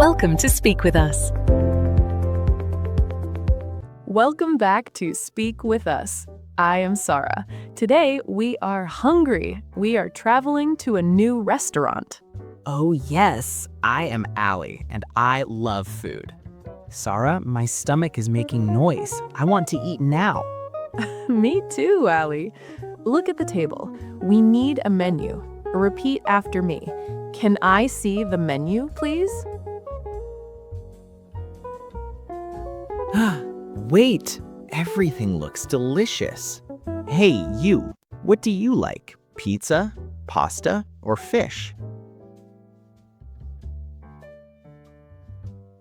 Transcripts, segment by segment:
Welcome to Speak With Us. Welcome back to Speak With Us. I am Sara. Today, we are hungry. We are traveling to a new restaurant. Oh, yes, I am Ali, and I love food. Sara, my stomach is making noise. I want to eat now. Me too, Ali. Look at the table. We need a menu. Repeat after me. Can I see the menu, please? Wait, everything looks delicious. Hey, you, what do you like? Pizza, pasta, or fish?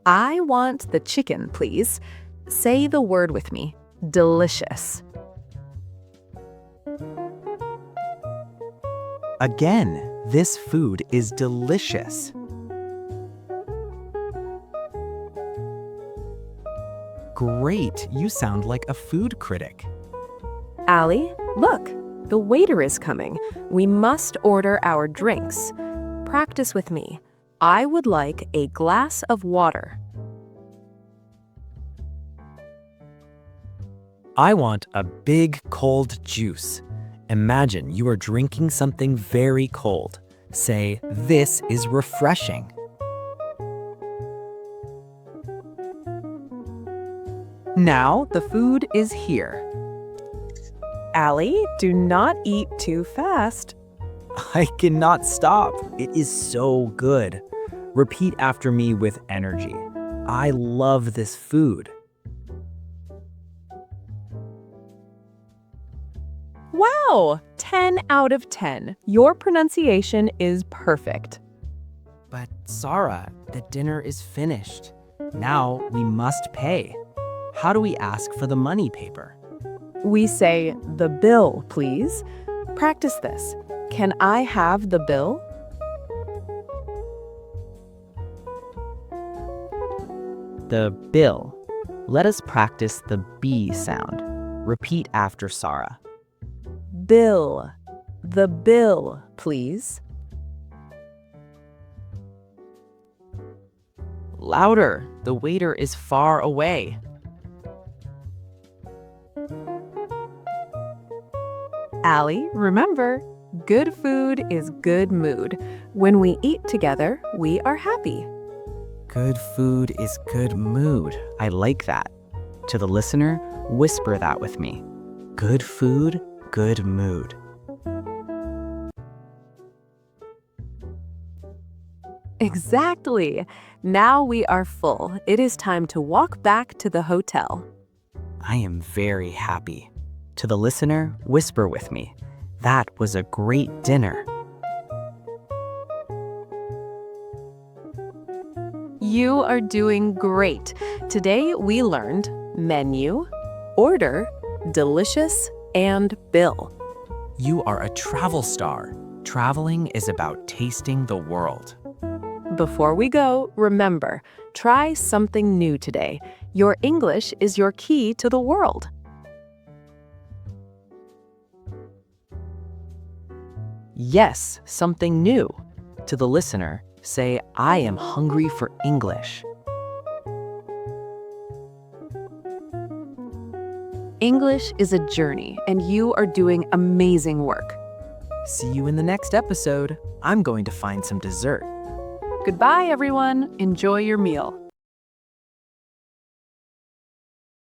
I want the chicken, please. Say the word with me. Delicious. Again, this food is delicious. Great, you sound like a food critic. Ali, look, the waiter is coming. We must order our drinks. Practice with me. I would like a glass of water. I want a big cold juice. Imagine you are drinking something very cold. Say, this is refreshing. Now the food is here. Ali, do not eat too fast. I cannot stop. It is so good. Repeat after me with energy. I love this food. Wow, 10 out of 10. Your pronunciation is perfect. But Sara, the dinner is finished. Now we must pay. How do we ask for the money paper? We say, the bill, please. Practice this. Can I have the bill? The bill. Let us practice the B sound. Repeat after Sara. Bill. The bill, please. Louder. The waiter is far away. Ali, remember, good food is good mood. When we eat together, we are happy. Good food is good mood. I like that. To the listener, whisper that with me. Good food, good mood. Exactly. Now we are full. It is time to walk back to the hotel. I am very happy. To the listener, whisper with me. That was a great dinner. You are doing great. Today we learned menu, order, delicious, and bill. You are a travel star. Traveling is about tasting the world. Before we go, remember, try something new today. Your English is your key to the world. Yes, something new. To the listener, say, I am hungry for English. English is a journey, and you are doing amazing work. See you in the next episode. I'm going to find some dessert. Goodbye, everyone. Enjoy your meal.